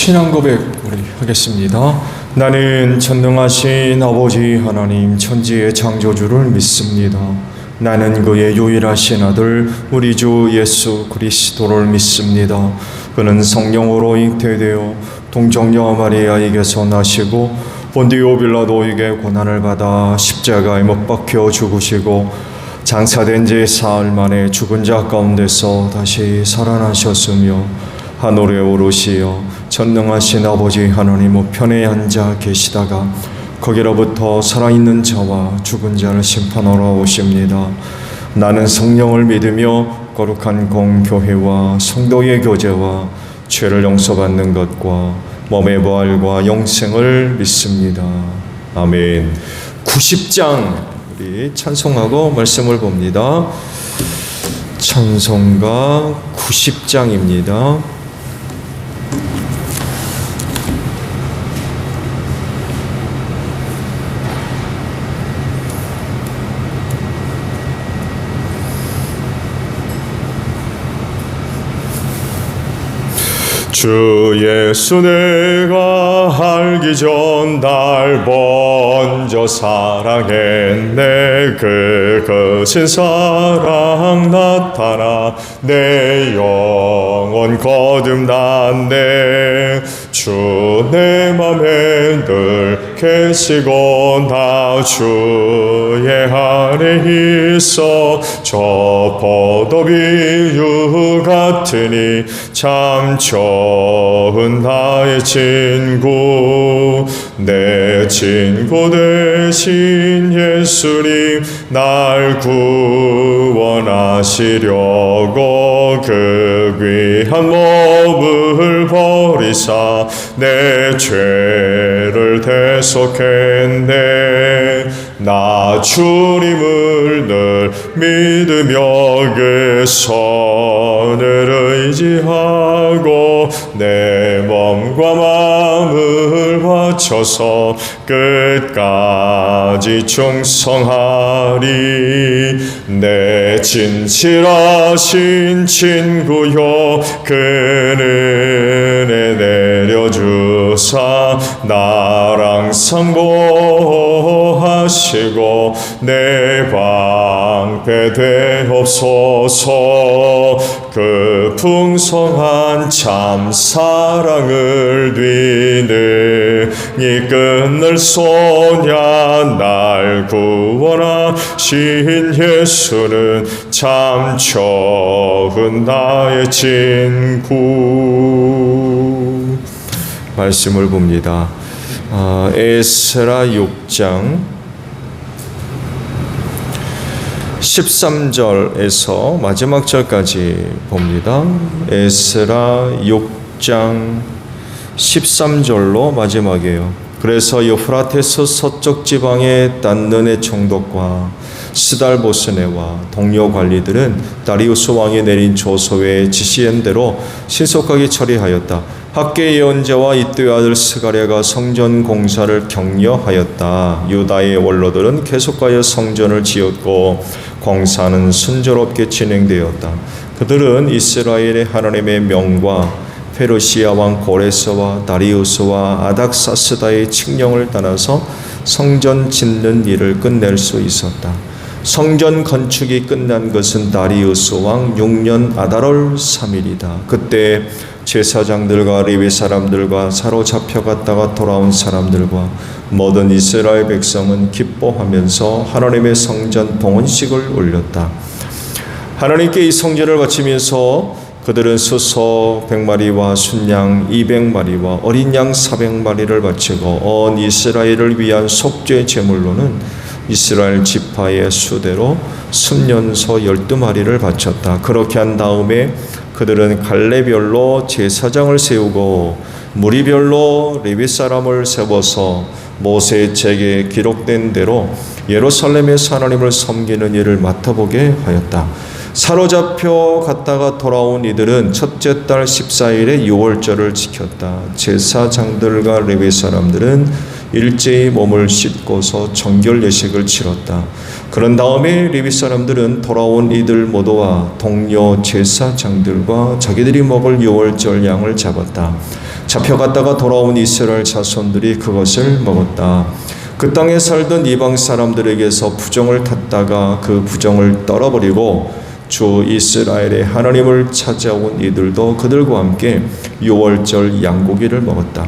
신앙 고백 우리 하겠습니다. 나는 전능하신 아버지 하나님 천지의 창조주를 믿습니다. 나는 그의 유일하신 아들 우리 주 예수 그리스도를 믿습니다. 그는 성령으로 잉태되어 동정녀 마리아에게서 나시고 본디오 빌라도에게 고난을 받아 십자가에 못 박혀 죽으시고 장사된 지 사흘 만에 죽은 자 가운데서 다시 살아나셨으며 하늘에 오르시어 전능하신 아버지 하나님 우편에 앉아 계시다가 거기로부터 살아있는 자와 죽은 자를 심판하러 오십니다. 나는 성령을 믿으며 거룩한 공교회와 성도의 교제와 죄를 용서받는 것과 몸의 부활과 영생을 믿습니다. 아멘. 90장 우리 찬송하고 말씀을 봅니다. 찬송가 90장입니다. 주 예수 내가 알기 전 날 먼저 사랑했네. 그 거친 사랑 나타나 내 영혼 거듭났네. 주 내 맘에 늘 계시고 나 주의 안에 있어 저 포도비유 같으니 참 좋은 나의 친구. 내 친구 되신 예수님 날 구원하시려고 그 귀한 몸을 버리사 내 죄를 대속했네. 나 주님을 늘 믿으며 그 손을 의지하고 내 몸과 마음을 바쳐서 끝까지 충성하리. 내 진실하신 친구여 그 은혜 내려주사 나랑 상고하시고 내 방패 되옵소서. 그 풍성한 참 사랑을 뒤늦이 끊을 소냐. 날 구원하신 예수는 참 좋은 나의 친구. 말씀을 봅니다. 에스라 6장 13절에서 마지막 절까지 봅니다. 에스라 6장 13절로 마지막이에요. 그래서 유프라테스 서쪽 지방의 딴는의 총독과 스달보스네와 동료 관리들은 다리우스 왕이 내린 조서에 지시한 대로 신속하게 처리하였다. 학계 예언자와 이뜨의 아들 스가랴가 성전 공사를 격려하였다. 유다의 원로들은 계속하여 성전을 지었고 공사는 순조롭게 진행되었다. 그들은 이스라엘의 하나님의 명과 페르시아 왕 고레스와 다리우스와 아닥사스다의 칙령을 따라서 성전 짓는 일을 끝낼 수 있었다. 성전 건축이 끝난 것은 다리우스 왕 6년 아달월 3일이다. 그때 제사장들과 레위 사람들과 사로잡혀갔다가 돌아온 사람들과 모든 이스라엘 백성은 기뻐하면서 하나님의 성전 봉헌식을 올렸다. 하나님께 이 성전을 바치면서 그들은 수소 100마리와 순양 200마리와 어린 양 400마리를 바치고 온 이스라엘을 위한 속죄 제물로는 이스라엘 지파의 수대로 순년소 12마리를 바쳤다. 그렇게 한 다음에 그들은 갈래별로 제사장을 세우고 무리별로 레위 사람을 세워서 모세의 책에 기록된 대로 예루살렘에서 하나님을 섬기는 일을 맡아보게 하였다. 사로잡혀 갔다가 돌아온 이들은 첫째 달 14일에 유월절을 지켰다. 제사장들과 레위 사람들은 일제히 몸을 씻고서 정결 예식을 치렀다. 그런 다음에 레위 사람들은 돌아온 이들 모두와 동료 제사장들과 자기들이 먹을 유월절 양을 잡았다. 잡혀갔다가 돌아온 이스라엘 자손들이 그것을 먹었다. 그 땅에 살던 이방 사람들에게서 부정을 탔다가 그 부정을 떨어버리고 주 이스라엘의 하나님을 찾아온 이들도 그들과 함께 유월절 양고기를 먹었다.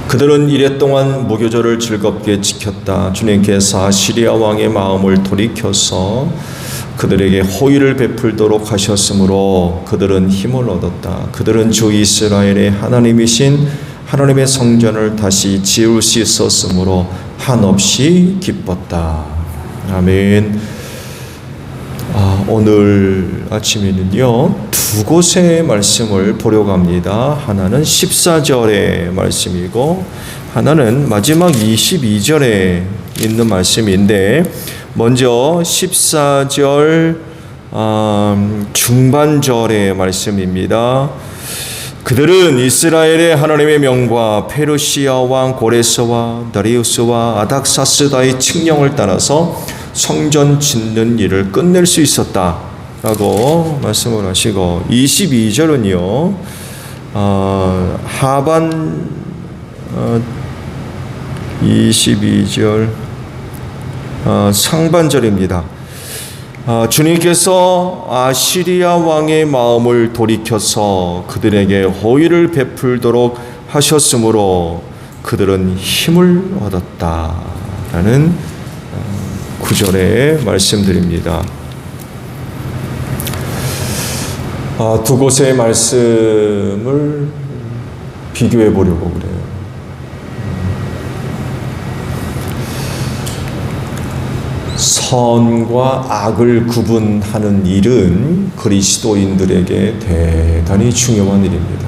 그들은 이랫동안 무교절을 즐겁게 지켰다. 주님께서 아시리아 왕의 마음을 돌이켜서 그들에게 호의를 베풀도록 하셨으므로 그들은 힘을 얻었다. 그들은 주 이스라엘의 하나님이신 하나님의 성전을 다시 지을 수 있었으므로 한없이 기뻤다. 아멘. 오늘 아침에는요, 두 곳의 말씀을 보려고 합니다. 하나는 14절의 말씀이고 하나는 마지막 22절에 있는 말씀인데, 먼저 14절 중반절의 말씀입니다. 그들은 이스라엘의 하나님의 명과 페르시아 왕 고레스와 다리우스와 아닥사스다의 칙령을 따라서 성전 짓는 일을 끝낼 수 있었다 라고 말씀을 하시고, 22절은요 하반 22절 상반절입니다. 주님께서 아시리아 왕의 마음을 돌이켜서 그들에게 호의를 베풀도록 하셨으므로 그들은 힘을 얻었다라는 구절의 말씀드립니다. 두 곳의 말씀을 비교해 보려고 그래요. 선과 악을 구분하는 일은 그리스도인들에게 대단히 중요한 일입니다.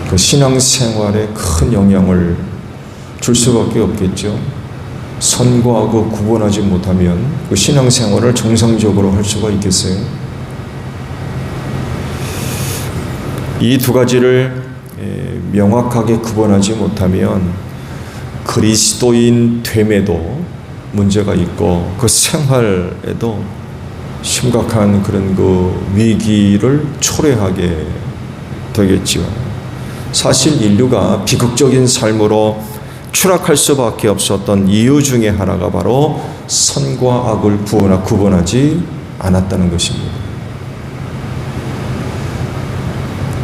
그 신앙생활에 큰 영향을 줄 수밖에 없겠죠. 선과 악을 구분하지 못하면 그 신앙생활을 정상적으로 할 수가 있겠어요? 이 두 가지를 명확하게 구분하지 못하면 그리스도인 됨에도 문제가 있고 그 생활에도 심각한 그런 그 위기를 초래하게 되겠지요. 사실 인류가 비극적인 삶으로 추락할 수밖에 없었던 이유 중에 하나가 바로 선과 악을 구분하지 않았다는 것입니다.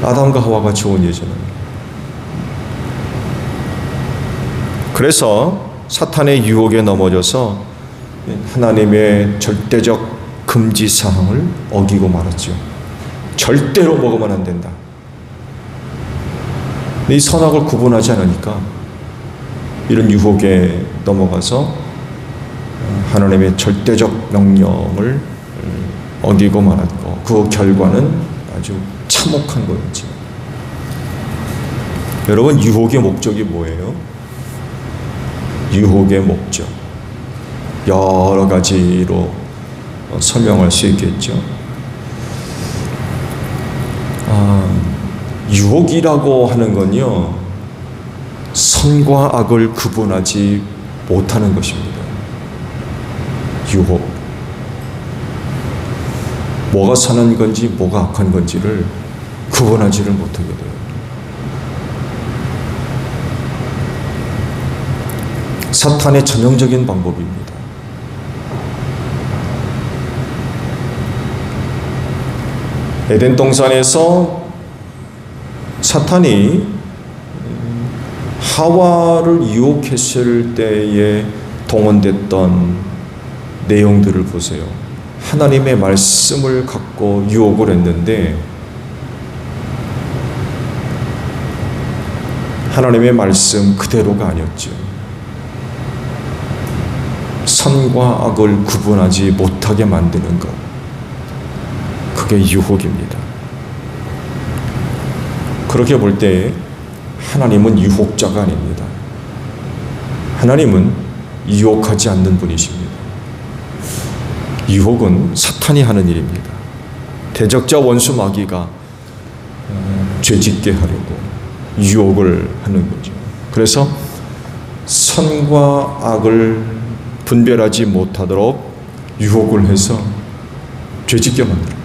아담과 하와가 좋은 예잖아요. 그래서 사탄의 유혹에 넘어져서 하나님의 절대적 금지 사항을 어기고 말았죠. 절대로 먹으면 안 된다. 이 선악을 구분하지 않으니까 이런 유혹에 넘어가서 하나님의 절대적 명령을 어기고 말았고, 그 결과는 아주 참혹한 거였죠. 여러분, 유혹의 목적이 뭐예요? 유혹의 목적 여러 가지로 설명할 수 있겠죠. 유혹이라고 하는 건요, 선과 악을 구분하지 못하는 것입니다. 유혹, 뭐가 선한 건지 뭐가 악한 건지를 구분하지를 못하게 돼요. 사탄의 전형적인 방법입니다. 에덴 동산에서 사탄이 하와를 유혹했을 때에 동원됐던 내용들을 보세요. 하나님의 말씀을 갖고 유혹을 했는데 하나님의 말씀 그대로가 아니었죠. 선과 악을 구분하지 못하게 만드는 것, 그게 유혹입니다. 그렇게 볼 때 하나님은 유혹자가 아닙니다. 하나님은 유혹하지 않는 분이십니다. 유혹은 사탄이 하는 일입니다. 대적자 원수 마귀가 죄짓게 하려고 유혹을 하는 거죠. 그래서 선과 악을 분별하지 못하도록 유혹을 해서 죄짓게 만들어요.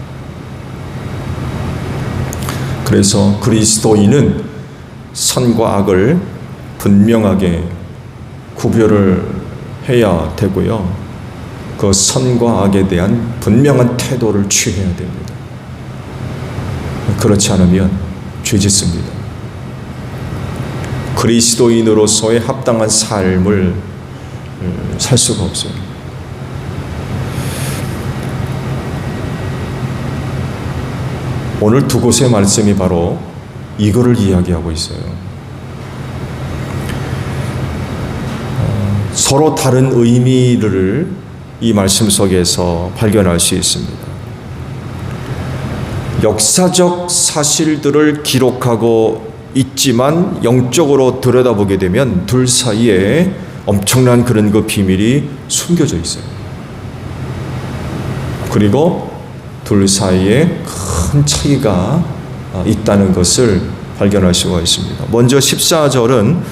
그래서 그리스도인은 선과 악을 분명하게 구별을 해야 되고요. 그 선과 악에 대한 분명한 태도를 취해야 됩니다. 그렇지 않으면 죄짓습니다. 그리스도인으로서의 합당한 삶을 살 수가 없어요. 오늘 두 곳의 말씀이 바로 이거를 이야기하고 있어요. 서로 다른 의미를 이 말씀 속에서 발견할 수 있습니다. 역사적 사실들을 기록하고 있지만 영적으로 들여다보게 되면 둘 사이에 엄청난 그런 그 비밀이 숨겨져 있어요. 그리고 둘 사이에 큰 차이가 있다는 것을 발견할 수가 있습니다. 먼저 14절은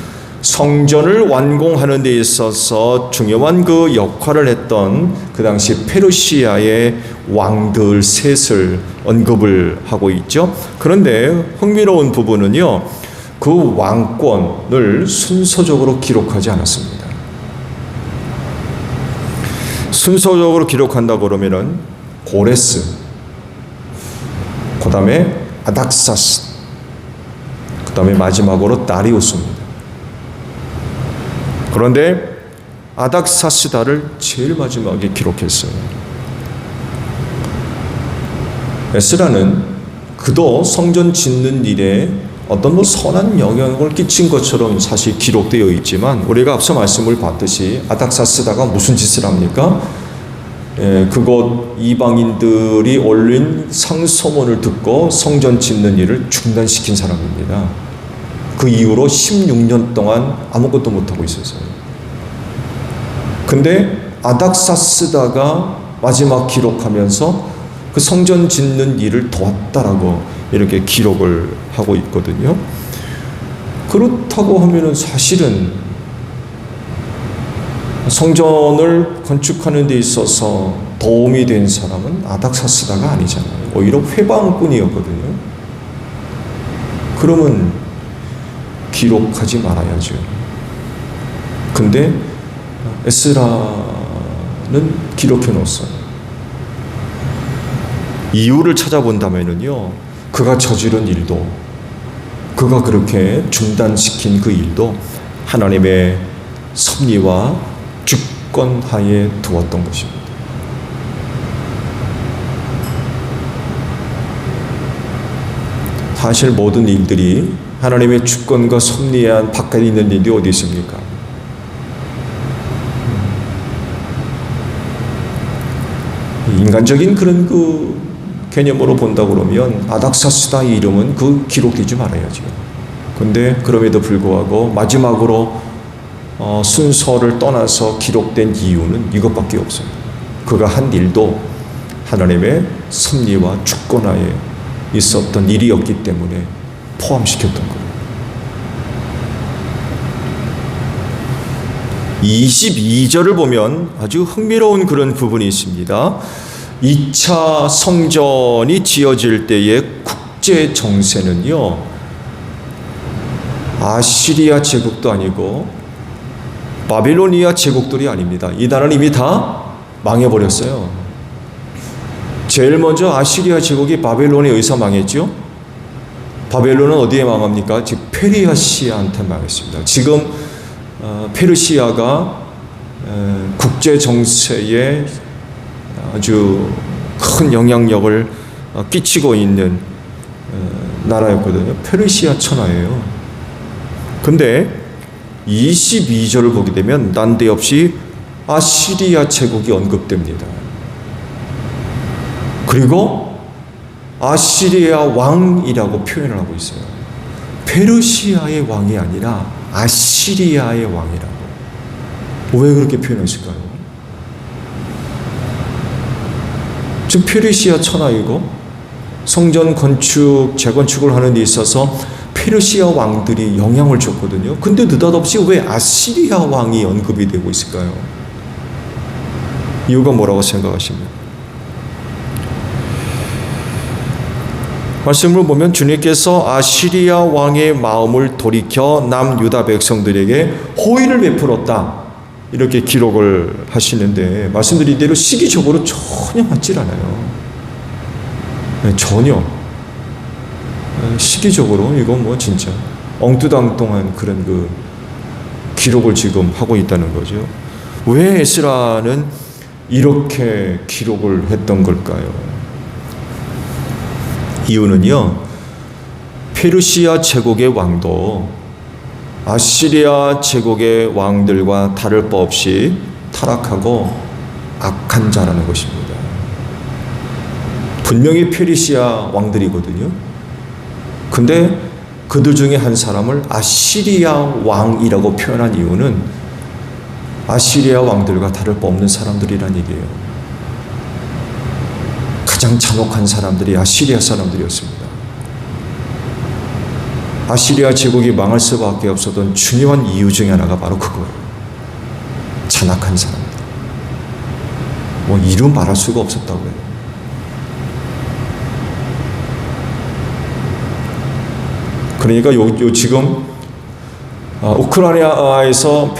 성전을 완공하는 데 있어서 중요한 그 역할을 했던 그 당시 페르시아의 왕들 셋을 언급을 하고 있죠. 그런데 흥미로운 부분은요, 그 왕권을 순서적으로 기록하지 않았습니다. 순서적으로 기록한다 그러면은 고레스, 그 다음에 아닥사스, 그 다음에 마지막으로 다리우스입니다. 그런데 아닥사스다를 제일 마지막에 기록했어요. 에스라는 그도 성전 짓는 일에 어떤 선한 영향을 끼친 것처럼 사실 기록되어 있지만, 우리가 앞서 말씀을 봤듯이 아닥사스다가 무슨 짓을 합니까? 그곳 이방인들이 올린 상소문을 듣고 성전 짓는 일을 중단시킨 사람입니다. 그 이후로 16년 동안 아무것도 못하고 있었어요. 근데 아닥사스다가 마지막 기록하면서 그 성전 짓는 일을 도왔다라고 이렇게 기록을 하고 있거든요. 그렇다고 하면은 사실은 성전을 건축하는 데 있어서 도움이 된 사람은 아닥사스다가 아니잖아요. 오히려 회방꾼이었거든요. 그러면 기록하지 말아야죠. 근데 에스라는 기록해 놓았어요. 이유를 찾아본다면요, 그가 저지른 일도, 그가 그렇게 중단시킨 그 일도 하나님의 섭리와 주권하에 두었던 것입니다. 사실 모든 일들이 하나님의 주권과 섭리에 한 바깥에 있는 일이 어디 있습니까? 인간적인 그런 그 개념으로 본다 그러면 아닥사스다의 이름은 그 기록되지 말아야죠. 근데 그럼에도 불구하고 마지막으로 순서를 떠나서 기록된 이유는 이것밖에 없어요. 그가 한 일도 하나님의 섭리와 주권하에 있었던 일이었기 때문에 포함시켰던 거예요. 22절을 보면 아주 흥미로운 그런 부분이 있습니다. 2차 성전이 지어질 때의 국제 정세는요, 아시리아 제국도 아니고 바빌로니아 제국들이 아닙니다. 이 나라는 이미 다 망해버렸어요. 제일 먼저 아시리아 제국이 바벨론에 의해서 망했죠. 바벨론은 어디에 망합니까? 지금 페르시아한테 망했습니다. 지금 페르시아가 국제 정세에 아주 큰 영향력을 끼치고 있는 나라였거든요. 페르시아 천하예요. 근데 22절을 보게 되면 난데없이 아시리아 제국이 언급됩니다. 그리고 아시리아 왕이라고 표현을 하고 있어요. 페르시아의 왕이 아니라 아시리아의 왕이라고. 왜 그렇게 표현했을까요? 지금 페르시아 천하이고 성전 건축, 재건축을 하는 데 있어서 페르시아 왕들이 영향을 줬거든요. 근데 느닷없이 왜 아시리아 왕이 언급이 되고 있을까요? 이유가 뭐라고 생각하십니까? 말씀을 보면 주님께서 아시리아 왕의 마음을 돌이켜 남유다 백성들에게 호의를 베풀었다, 이렇게 기록을 하시는데, 말씀드린 대로 시기적으로 전혀 맞질 않아요. 전혀. 시기적으로 이건 뭐 진짜 엉뚱당뚱한 그런 그 기록을 지금 하고 있다는 거죠. 왜 에스라는 이렇게 기록을 했던 걸까요? 이유는요, 페르시아 제국의 왕도 아시리아 제국의 왕들과 다를 바 없이 타락하고 악한 자라는 것입니다. 분명히 페르시아 왕들이거든요. 근데 그들 중에 한 사람을 아시리아 왕이라고 표현한 이유는 아시리아 왕들과 다를 바 없는 사람들이란 얘기예요. 가장 잔혹한 사람들이 아시리아 사람들이었습니다. 아시리아 제국이 망할 수밖에 없었던 중요한 이유 중에 하나가 바로 그거예요. 잔악한 사람들. 뭐 이름 말할 수가 없었다고 해요. 그러니까 지금 우크라이나에서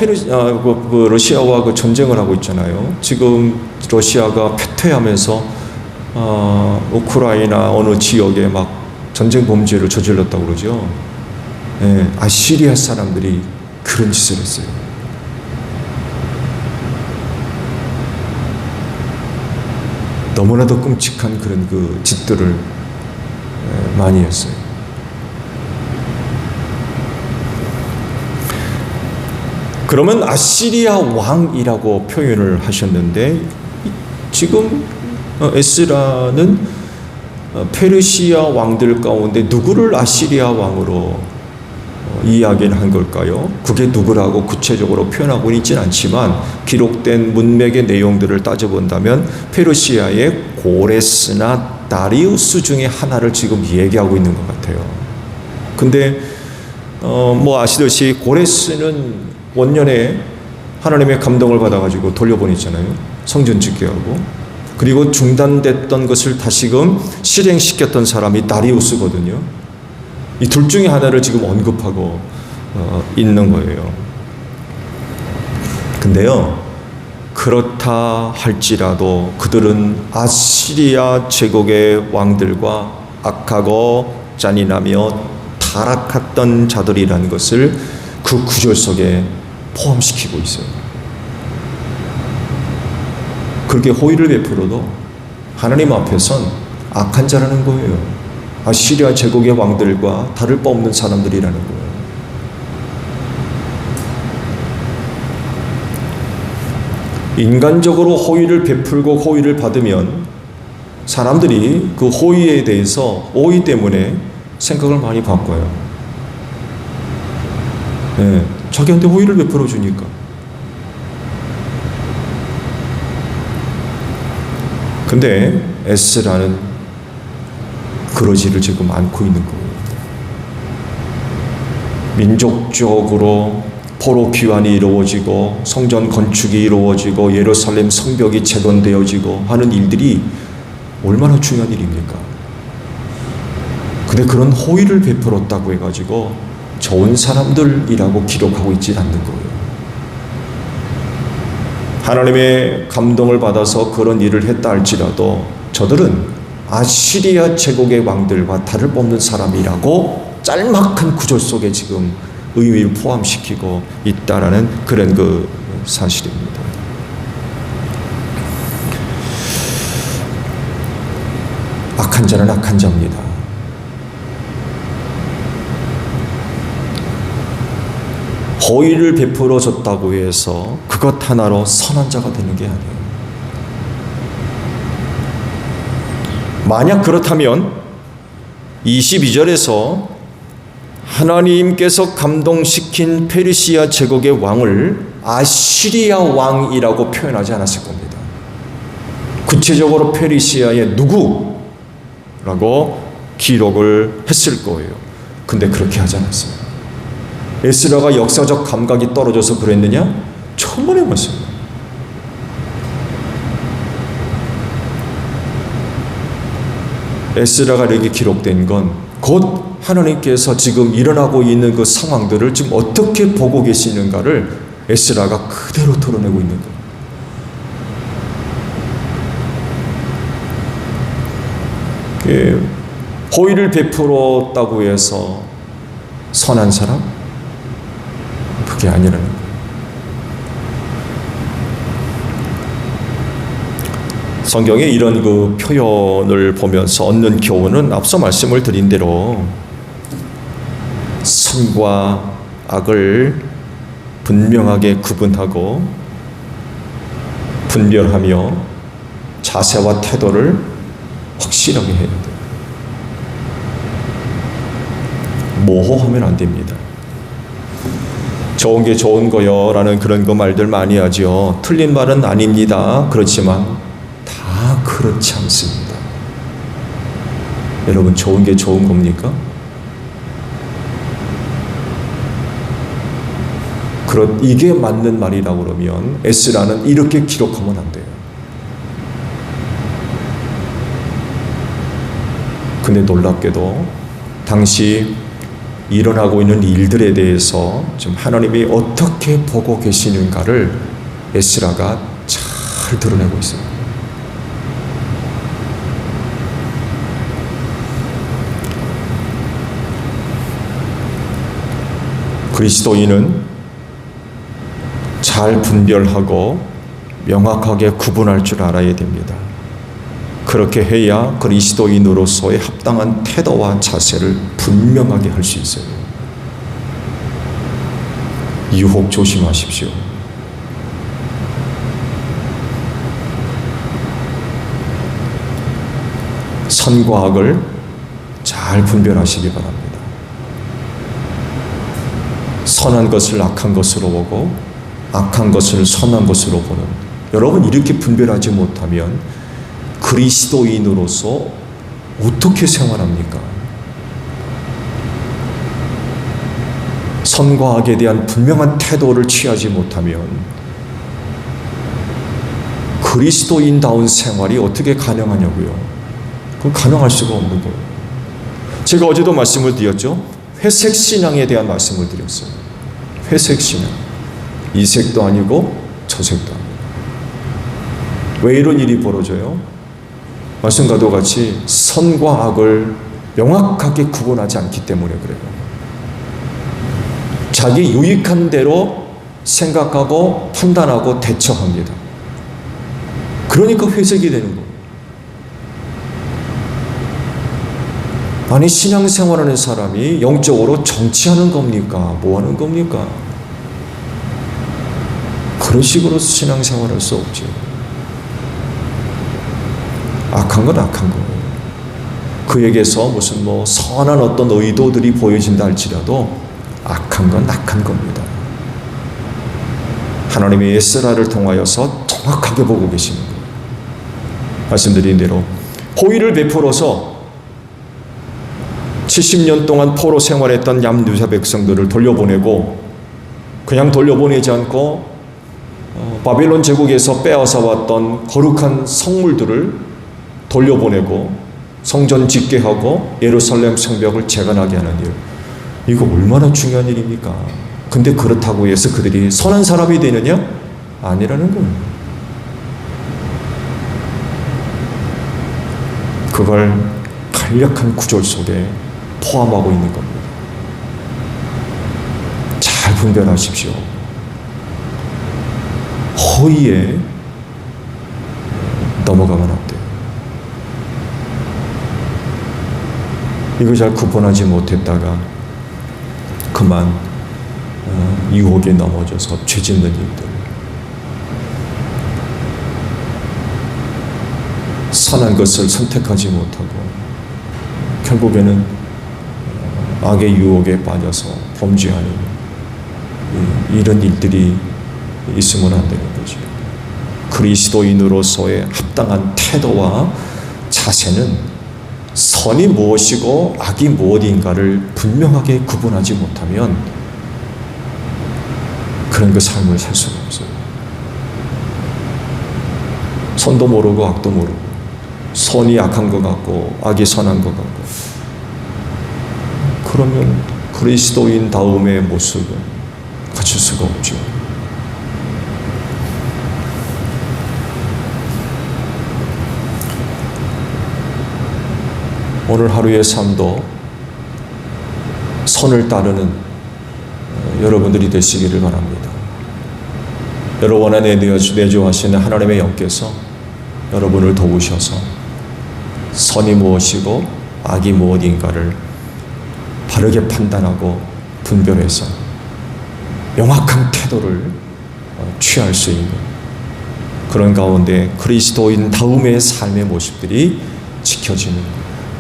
러시아와 그 전쟁을 하고 있잖아요. 지금 러시아가 패퇴하면서 우크라이나 어느 지역에 막 전쟁 범죄를 저질렀다고 그러죠. 네, 아시리아 사람들이 그런 짓을 했어요. 너무나도 끔찍한 그런 그 짓들을 많이 했어요. 그러면 아시리아 왕이라고 표현을 하셨는데, 지금 에스라는 페르시아 왕들 가운데 누구를 아시리아 왕으로 이야기를 한 걸까요? 그게 누구라고 구체적으로 표현하고 있지는 않지만 기록된 문맥의 내용들을 따져본다면 페르시아의 고레스나 다리우스 중에 하나를 지금 얘기하고 있는 것 같아요. 근데 뭐 아시듯이 고레스는 원년에 하나님의 감동을 받아가지고 돌려보냈잖아요. 성전 짓게 하고. 그리고 중단됐던 것을 다시금 실행시켰던 사람이 다리우스거든요. 이 둘 중에 하나를 지금 언급하고 있는 거예요. 근데요, 그렇다 할지라도 그들은 아시리아 제국의 왕들과 악하고 잔인하며 타락했던 자들이라는 것을 그 구절 속에 포함시키고 있어요. 그렇게 호의를 베풀어도 하나님 앞에선 악한 자라는 거예요. 아시리아 제국의 왕들과 다를 바 없는 사람들이라는 거예요. 인간적으로 호의를 베풀고 호의를 받으면 사람들이 그 호의에 대해서 오해 때문에 생각을 많이 바꿔요. 네, 자기한테 호의를 베풀어 주니까. 근데 에스라는 그러지를 지금 않고 있는 거예요. 민족적으로 포로 귀환이 이루어지고 성전 건축이 이루어지고 예루살렘 성벽이 재건되어지고 하는 일들이 얼마나 중요한 일입니까? 근데 그런 호의를 베풀었다고 해가지고 좋은 사람들이라고 기록하고 있지 않는 거예요. 하나님의 감동을 받아서 그런 일을 했다 할지라도 저들은 아시리아 제국의 왕들과 다를 바 없는 사람이라고 짤막한 구절 속에 지금 의미를 포함시키고 있다라는 그런 그 사실입니다. 악한 자는 악한 자입니다. 호의를 베풀어 줬다고 해서 그것 하나로 선한 자가 되는 게 아니에요. 만약 그렇다면 22절에서 하나님께서 감동시킨 페르시아 제국의 왕을 아시리아 왕이라고 표현하지 않았을 겁니다. 구체적으로 페르시아의 누구라고 기록을 했을 거예요. 근데 그렇게 하지 않았어요. 에스라가 역사적 감각이 떨어져서 그랬느냐? 천만의 말씀. 에스라가 이렇게 기록된 건 곧 하나님께서 지금 일어나고 있는 그 상황들을 지금 어떻게 보고 계시는가를 에스라가 그대로 드러내고 있는 거예요. 호의를 베풀었다고 해서 선한 사람? 그게 아니라는 거예요. 성경에 이런 그 표현을 보면서 얻는 교훈은 앞서 말씀을 드린 대로 선과 악을 분명하게 구분하고 분별하며 자세와 태도를 확실하게 해야 돼요. 모호하면 안 됩니다. 좋은 게 좋은 거요 라는 그런 거 말들 많이 하죠. 틀린 말은 아닙니다. 그렇지만 다 그렇지 않습니다. 여러분, 좋은 게 좋은 겁니까? 이게 맞는 말이라고 그러면 에스라는 이렇게 기록하면 안 돼요. 근데 놀랍게도 당시 일어나고 있는 일들에 대해서 좀 하나님이 어떻게 보고 계시는가를 에스라가 잘 드러내고 있어요. 그리스도인은 잘 분별하고 명확하게 구분할 줄 알아야 됩니다. 그렇게 해야 그리스도인으로서의 합당한 태도와 자세를 분명하게 할 수 있어요. 유혹 조심하십시오. 선과 악을 잘 분별하시기 바랍니다. 선한 것을 악한 것으로 보고 악한 것을 선한 것으로 보는, 여러분 이렇게 분별하지 못하면 그리스도인으로서 어떻게 생활합니까? 선과 악에 대한 분명한 태도를 취하지 못하면 그리스도인다운 생활이 어떻게 가능하냐고요. 그건 가능할 수가 없는 거예요. 제가 어제도 말씀을 드렸죠. 회색 신앙에 대한 말씀을 드렸어요. 회색 신앙. 이 색도 아니고 저 색도 아니고. 왜 이런 일이 벌어져요? 말씀과도 같이 선과 악을 명확하게 구분하지 않기 때문에 그래요. 자기 유익한 대로 생각하고 판단하고 대처합니다. 그러니까 회색이 되는 거예요. 아니, 신앙생활하는 사람이 영적으로 정치하는 겁니까? 뭐 하는 겁니까? 그런 식으로 신앙생활할 수 없죠. 악한 건 악한 거예요. 그에게서 무슨 선한 어떤 의도들이 보여진다 할지라도 악한 건 악한 겁니다. 하나님의 에스라를 통하여서 정확하게 보고 계시는 거예요. 말씀드린 대로 호의를 베풀어서 70년 동안 포로 생활했던 얌유다 백성들을 돌려보내고, 그냥 돌려보내지 않고 바벨론 제국에서 빼앗아 왔던 거룩한 성물들을 돌려보내고 성전 짓게 하고 예루살렘 성벽을 재건하게 하는 일, 이거 얼마나 중요한 일입니까? 근데 그렇다고 해서 그들이 선한 사람이 되느냐? 아니라는 거예요. 그걸 간략한 구절 속에 포함하고 있는 겁니다. 잘 분별하십시오. 허위에 넘어가면 안 돼요. 이거 잘 구분하지 못했다가 그만 유혹에 넘어져서 죄 짓는 일들, 선한 것을 선택하지 못하고 결국에는 악의 유혹에 빠져서 범죄하는 이런 일들이 있으면 안 되는 거죠. 그리스도인으로서의 합당한 태도와 자세는 선이 무엇이고 악이 무엇인가를 분명하게 구분하지 못하면 그런 그 삶을 살 수가 없어요. 선도 모르고 악도 모르고 선이 악한 것 같고 악이 선한 것 같고, 그러면 그리스도인 다음의 모습은 갖출 수가 없죠. 오늘 하루의 삶도 선을 따르는 여러분들이 되시기를 바랍니다. 여러분 안에 내주하시는 하나님의 영께서 여러분을 도우셔서 선이 무엇이고 악이 무엇인가를 바르게 판단하고 분별해서 명확한 태도를 취할 수 있는 그런 가운데 그리스도인 다음의 삶의 모습들이 지켜지는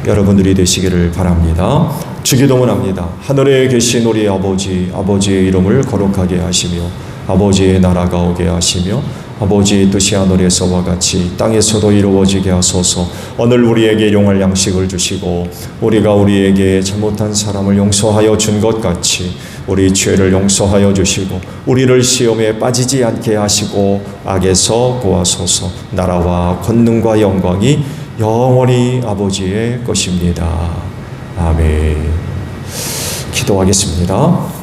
여러분들이 되시기를 바랍니다. 주기도문합니다. 하늘에 계신 우리 아버지, 아버지의 이름을 거룩하게 하시며 아버지의 나라가 오게 하시며 아버지의 뜻이 하늘에서와 같이 땅에서도 이루어지게 하소서. 오늘 우리에게 용할 양식을 주시고 우리가 우리에게 잘못한 사람을 용서하여 준 것 같이 우리 죄를 용서하여 주시고 우리를 시험에 빠지지 않게 하시고 악에서 구하소서. 나라와 권능과 영광이 영원히 아버지의 것입니다. 아멘. 기도하겠습니다.